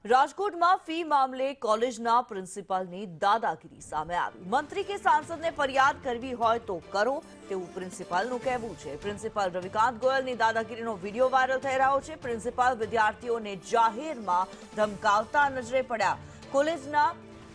રાજકોટમાં ફી મામલે કોલેજના પ્રિન્સિપાલની દાદાગીરી સામે આવી। મંત્રી કે સાંસદને ફરિયાદ કરવી હોય તો કરો તેવું પ્રિન્સિપાલનું કહેવું છે। પ્રિન્સિપાલ રવિકાંત ગોયલની દાદાગીરીનો વિડીયો વાયરલ થઈ રહ્યો છે। પ્રિન્સિપાલ વિદ્યાર્થીઓને જાહેરમાં ધમકાવતા નજરે પડ્યા।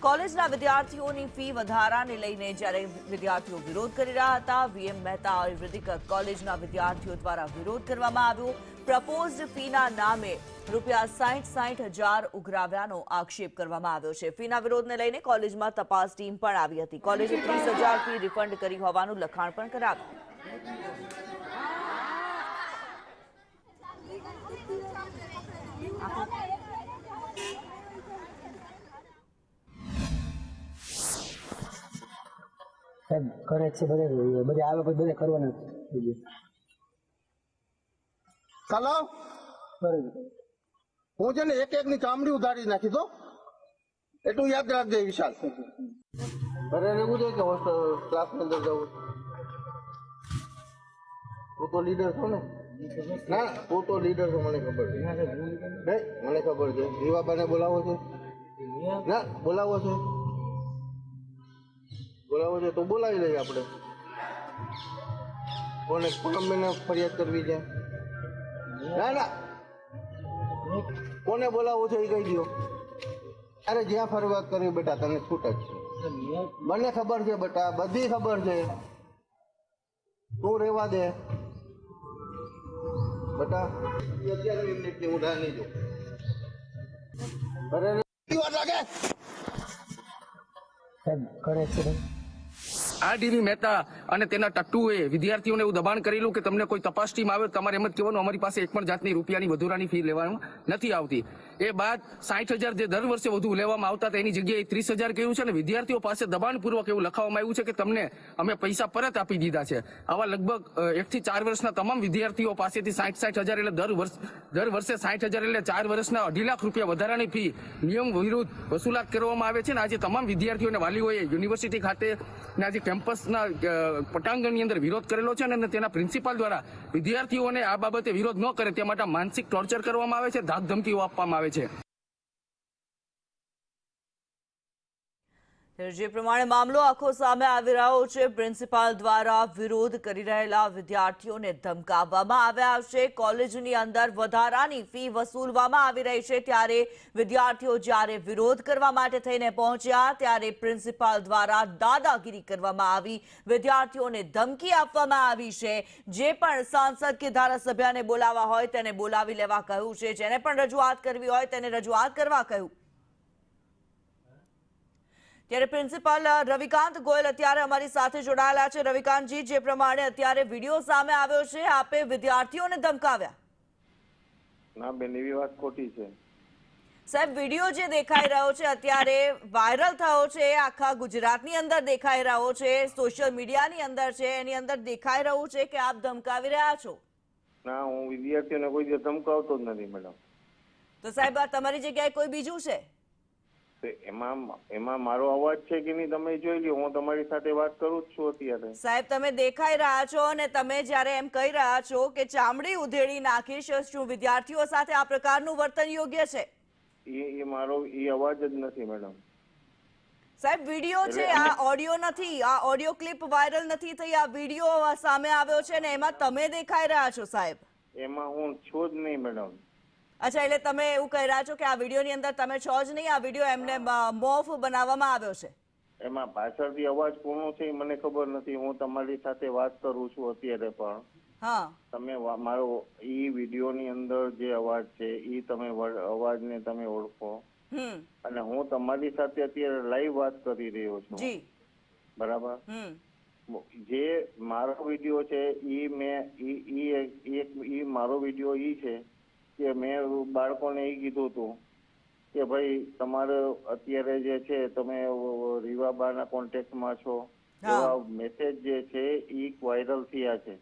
કોલેજના વિદ્યાર્થીઓની ફી વધારાને લઈને જ્યારે વિદ્યાર્થીઓ વિરોધ કરી રહ્યા હતા, વીએમ મહેતા આયુર્વેદિક કોલેજના વિદ્યાર્થીઓ દ્વારા વિરોધ કરવામાં આવ્યો। પ્રપોઝડ ફીના નામે ₹60,000 ઉઘરાવ્યાનો આક્ષેપ કરવામાં આવ્યો છે। ફીના વિરોધને લઈને કોલેજમાં તપાસ ટીમ પણ આવી હતી। કોલેજે 30,000 ફી રિફંડ કરી હોવાનું લખાણ પણ કરાવ્યું। કરે છે બધે આવે પછી બધે કરવાના ચાલો હું છે ને એક એક ની ચામડી ઉધારી નાખી દો એટલું યાદ રાખજે વિશાલ। ઘરે રહેવું છે કે ક્લાસ ની અંદર જવું? તું તો લીડર છો ને? ના તું તો લીડર છો, મને ખબર છે। નહીં મને ખબર છે। રીવાબાને બોલાવો છે? ના બોલાવો છે? બોલાવો છે તો બોલાવી લઈએ આપણે। કોને પૂનમને ફરિયાદ કરવી છે? ના ના કોને બોલાવો છે એ કહી દો। અરે જ્યાં ફરિયાદ કરવી બેટા તને છૂટ જ છે, મને ખબર છે બેટા, બધી ખબર છે। તું રહેવા દે બેટા, 11 મિનિટની હું રાહ નહીં જોઉં। અરે વાર લાગે કરે છે ડીવી મહેતા અને તેના ટટ્ટુએ વિદ્યાર્થીઓને એવું દબાણ કરેલું કે તમને કોઈ તપાસ ટીમ આવે તમારે એમ જ કહેવાનું અમારી પાસે એક પણ જાતની રૂપિયાની વધારાની ફી લેવામાં નથી આવતી। એ બાદ 60,000 જે દર વર્ષે વધુ લેવામાં આવતા હતા એની જગ્યાએ 30,000 કહ્યું છે અને વિદ્યાર્થીઓ પાસે દબાણપૂર્વક એવું લખવામાં આવ્યું છે કે તમને અમે પૈસા પરત આપી દીધા છે। આવા લગભગ 1 થી 4 વર્ષના તમામ વિદ્યાર્થીઓ પાસેથી 60,000 એટલે દર વર્ષે 60,000 એટલે 4 વર્ષના 2.5 લાખ રૂપિયા વધારાની ફી નિયમ વિરુદ્ધ વસૂલાત કરવામાં આવે છે। અને આજે તમામ વિદ્યાર્થીઓ અને વાલીઓએ યુનિવર્સિટી ખાતે આજે કેમ્પસના પટાંગણની અંદર વિરોધ કરેલો છે અને તેના પ્રિન્સિપાલ દ્વારા વિદ્યાર્થીઓને આ બાબતે વિરોધ ન કરે તે માટે માનસિક ટોર્ચર કરવામાં આવે છે, ધાક ધમકીઓ આપવામાં આવે છે। જે પ્રમાણે મામલો આખો સામે આવી રહ્યો છે, પ્રિન્સિપાલ દ્વારા વિરોધ કરી રહેલા વિદ્યાર્થીઓને ધમકાવવામાં આવ્યા છે। કોલેજની અંદર વધારાની ફી વસૂલવામાં આવી રહી છે ત્યારે વિદ્યાર્થીઓ જ્યારે વિરોધ કરવા માટે થઈને પહોંચ્યા ત્યારે પ્રિન્સિપાલ દ્વારા દાદાગીરી કરવામાં આવી, વિદ્યાર્થીઓને ધમકી આપવામાં આવી છે। જે પણ સાંસદ કે ધારાસભ્યને બોલાવવા હોય તેને બોલાવી લેવા કહ્યું છે, જેને પણ રજૂઆત કરવી હોય તેને રજૂઆત કરવા કહ્યું। ત્યારે પ્રિન્સિપાલ રવિકાંત ગોયલ અત્યારે અમારી સાથે જોડાયેલા છે। રવિકાંતજી, જે પ્રમાણે અત્યારે વિડીયો સામે આવ્યો છે, આપે વિદ્યાર્થીઓને ધમકાવ્યા? ના બેન, એવી વાત ખોટી છે સાહેબ। વિડીયો જે દેખાઈ રહ્યો છે અત્યારે વાયરલ થયો છે, આખા ગુજરાતની અંદર દેખાઈ રહ્યો છે, સોશિયલ મીડિયાની અંદર છે, એની અંદર દેખાઈ રહ્યું છે કે આપ ધમકાવી રહ્યા છો। ના, હું વિદ્યાર્થીઓને કોઈ દિવસ ધમકાવતો જ નથી મેડમ। તો સાહેબ આ તમારી જગ્યાએ કોઈ બીજું છે? એમાં મારો અવાજ છે કે નહીં તમે જોઈ લો, હું તમારી સાથે વાત કરું જ છું અત્યારે। સાહેબ તમે દેખાઈ રહ્યા છો અને તમે જ્યારે એમ કહી રહ્યા છો કે ચામડી ઉધેડી નાખીશ, શું વિદ્યાર્થીઓ સાથે આ પ્રકારનું વર્તન યોગ્ય છે? એ મારો અવાજ જ નથી મેડમ। સાહેબ વિડીયો છે, આ ઓડિયો નથી, આ ઓડિયો ક્લિપ વાયરલ નથી થઈ, આ વિડીયો સામે આવ્યો છે ને એમાં તમે દેખાઈ રહ્યા છો સાહેબ। એમાં હું છું જ નહીં મેડમ। અચ્છા, એટલે તમે એવું કહી રહ્યા છો કે આ વિડીયોની અંદર તમે છો જ નહીં, આ વિડીયો એમને મોફ બનાવવામાં આવ્યો છે? એમાં પાછળથી અવાજ કોનો છે મને ખબર નથી, હું તમારી સાથે વાત કરું છું અત્યારે પણ। હા, તમે મારો ઈ વિડીયોની અંદર જે અવાજ છે ઈ તમે અવાજને તમે ઓળખો અને હું તમારી સાથે અત્યારે લાઈવ વાત કરી રહ્યો છું જી બરાબર। જે મારો વિડીયો છે ઈ મારો વિડીયો ઈ છે કે મેં બાળકોને એ કીધું હતું કે ભાઈ તમારે અત્યારે જે છે તમે રીવાબાના કોન્ટેક્ટમાં છો, એવા મેસેજ જે છે ઈ વાયરલ થયા છે।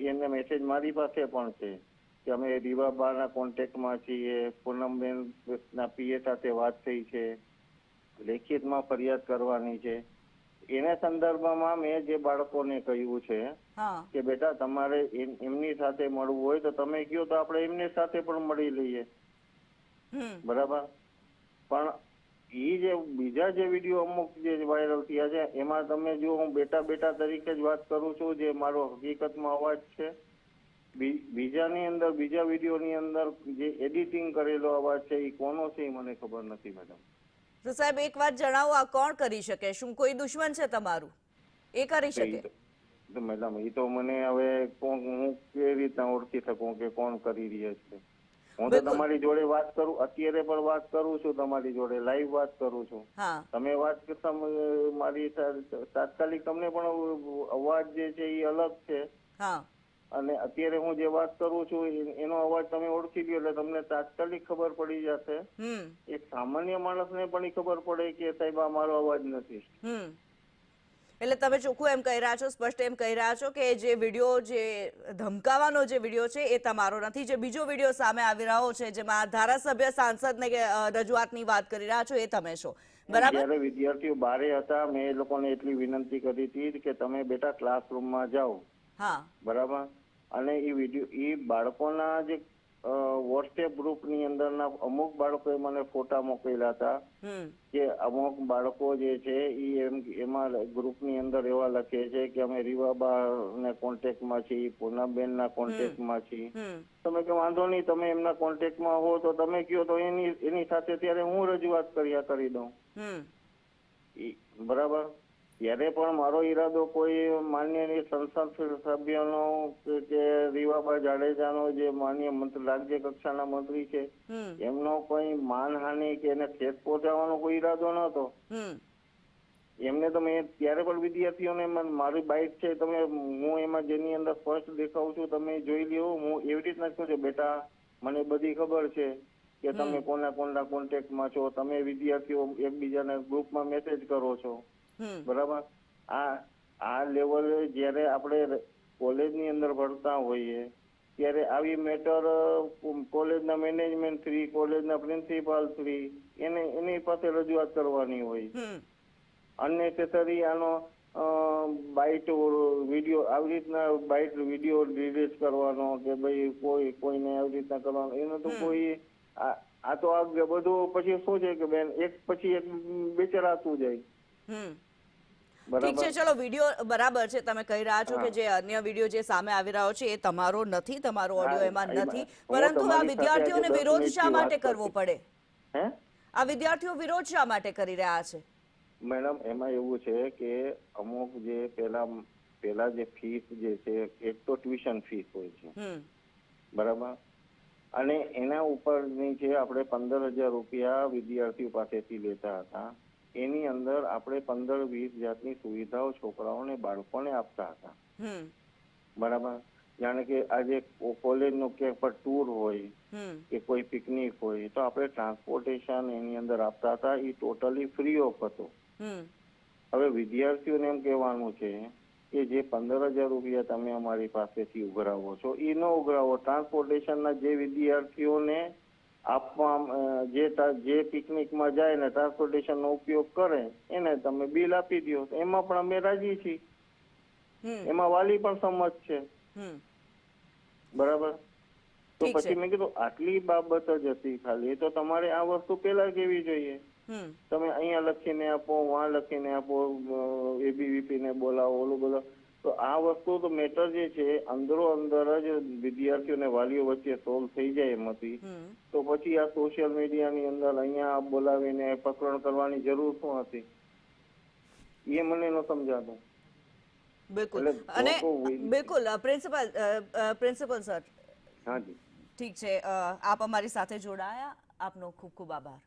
એને મેસેજ મારી પાસે પણ છે કે અમે રીવાબાના કોન્ટેક્ટમાં છીએ, પૂનમબેન ના પીએ સાથે વાત થઈ છે, લેખિતમાં ફરિયાદ કરવાની છે। એના સંદર્ભમાં મેં જે બાળકોને કહ્યું છે કે બેટા તમારે એમની સાથે મળવું હોય તો તમે કહો તો આપણે એમની સાથે પણ મળી લઈએ। બરાબર, પણ એ જે બીજા જે વિડીયો અમુક જે વાયરલ થયા છે એમાં તમે જો હું બેટા બેટા તરીકે જ વાત કરું છું, જે મારો હકીકતમાં અવાજ છે. બીજાની અંદર બીજા વિડીયોની અંદર જે એડિટિંગ કરેલો અવાજ છે એ કોનો છે એ મને ખબર નથી મેડમ. તો સાહેબ એક વાત જણાવો, આ કોણ કરી શકે? શું કોઈ દુશ્મન છે તમારું એ કરી શકે? તો મેડમ એ તો મને હવે હું કેવી રીતના ઓળખી શકું કે કોણ કરી રહ્યા છે? હું તો તમારી જોડે વાત કરું, અત્યારે પણ વાત કરું છું, તમારી જોડે લાઈવ વાત કરું છું. તમે વાત કરતા મારી તાત્કાલિક તમને પણ અવાજ જે છે એ અલગ છે, અને અત્યારે હું જે વાત કરું છું એનો અવાજ તમે ઓળખી લ્યો એટલે તમને તાત્કાલિક ખબર પડી જશે. એક સામાન્ય માણસને પણ ખબર પડે કે સાહેબ આ મારો અવાજ નથી. એટલે તમે ચોખ્ખું એમ કહી રહ્યા છો, સ્પષ્ટ એમ કહી રહ્યા છો કે જે વિડીયો, જે ધમકાવાનો જે વિડીયો છે એ તમારો નથી. જે બીજો વિડીયો સામે આવી રહ્યો છે જેમાં ધારાસભ્ય સાંસદને રજૂઆતની વાત કરી રહ્યા છો એ તમે છો, બરાબર? જ્યારે વિદ્યાર્થીઓ બારે હતા મેં એ લોકોને એટલી વિનંતી કરી હતી કે તમે બેટા ક્લાસરૂમમાં જાઓ, બરાબર, અને એ વિડીયો એ બાળકોના જે વોટ્સએપ ગ્રુપની અંદરના અમુક બાળકોએ મને ફોટા મોકલેલા હતા કે અમુક બાળકો જે છે એ એમાં ગ્રુપની અંદર એવા લખે છે કે અમે રીવાબા કોન્ટેક્ટમાં છીએ, પૂનમબેનના કોન્ટેક્ટમાં છીએ. તમે કે વાંધો નહીં, તમે એમના કોન્ટેક્ટમાં હો તો તમે કયો તો એની સાથે ત્યારે હું રજૂઆત કરી દઉં, બરાબર. ત્યારે પણ મારો ઈરાદો કોઈ માન્ય સંસદ સભ્યનો કે રીવાબા જાડેજાનો જે માન્ય રાજ્ય કક્ષાના મંત્રી છે એમનો કોઈ માનહાનિ કે એને ઠેસ પહોંચાડવાનો કોઈ ઈરાદો નહોતો. એમને તો મેં ત્યારે પણ વિદ્યાર્થીઓને મારી બાઇટ છે તમે હું એમાં જેની અંદર સ્પષ્ટ દેખાઉં છું તમે જોઈ લ્યો. હું એવી રીતના કહું છું બેટા મને બધી ખબર છે કે તમે કોના કોન્ટેક્ટમાં છો, તમે વિદ્યાર્થીઓ એકબીજાને ગ્રુપમાં મેસેજ કરો છો, બરાબર. આ લેવલે જયારે આપણે કોલેજની અંદર ભણતા હોઈએ ત્યારે આવી મેટર કોલેજના મેનેજમેન્ટ થ્રી, કોલેજના પ્રિન્સિપાલ થ્રી એની પાસે રજૂઆત કરવાની હોય. અનનેસેસરી આનો બાઇટ વિડીયો આવી રીતના બાઇટ વિડીયો રિલીઝ કરવાનો કે ભાઈ કોઈને આવી રીતના કરવાનો એનો તો કોઈ આ તો આ બધું પછી શું છે કે બેન એક પછી એક બેચરાતું જાય. ઠીક છે, ચલો વિડીયો બરાબર છે, તમે કહી રહ્યા છો કે જે અન્ય વિડીયો જે સામે આવી રહ્યો છે એ તમારો નથી, તમારો ઓડિયો એમાં નથી, પરંતુ આ વિદ્યાર્થીઓને વિરોધ શા માટે કરવો પડે? આ વિદ્યાર્થીઓ વિરોધ શા માટે કરી રહ્યા છે? મેડમ એમાં એવું છે કે અમુક જે પેલા જે ફીસ જે છે એક તો ટ્યુશન ફીસ હોય છે, બરાબર, અને એના ઉપરની છે આપણે 15,000 રૂપિયા વિદ્યાર્થીઓ પાસેથી લેતા હતા. એની અંદર આપણે 15-20 જાતની સુવિધાઓ છોકરાઓને બાળકોને આપતા હતા, બરાબર. જાણે કે આજે કોલેજનો ક્યાંક પર ટૂર હોય કે કોઈ પિકનિક હોય તો આપણે ટ્રાન્સપોર્ટેશન એની અંદર આપતા હતા, એ ટોટલી ફ્રી ઓફ હતો. હવે વિદ્યાર્થીઓને એમ કહેવાનું છે કે જે 15,000 રૂપિયા તમે અમારી પાસેથી ઉઘરાવો છો એ ન ઉઘરાવો. ટ્રાન્સપોર્ટેશનના જે વિદ્યાર્થીઓને આપવા જે પિકનિકમાં જાય ને ટ્રાન્સપોર્ટેશનનો ઉપયોગ કરે એને તમે બિલ આપી દો, એમાં પણ અમે રાજી છીએ, એમાં વાલી પણ સંમત છે, બરાબર. તો પછી મેં કીધું આટલી બાબત જ હતી ખાલી, તો તમારે આ વસ્તુ પેલા કેવી જોઈએ. તમે અહીંયા લખીને આપો, વહાં લખીને આપો, એબીવીપી ને બોલાવો, ઓલું બોલાવો, તો આ વસ્તુ તો મેટર જે છે અંદરો અંદર જ વિદ્યાર્થીઓ અને વાલીઓ વચ્ચે સોલ્વ થઈ જાય એમ હતી. તો પછી આ સોશિયલ મીડિયાની અંદર અહીંયા બોલાવીને પ્રકરણ કરવાની જરૂર શું હતી એ મને ન સમજાતું. બિલકુલ, અને બિલકુલ પ્રિન્સિપલ સર, હાજી ઠીક છે, આપ અમારી સાથે જોડાયા, આપનો ખૂબ ખૂબ આભાર.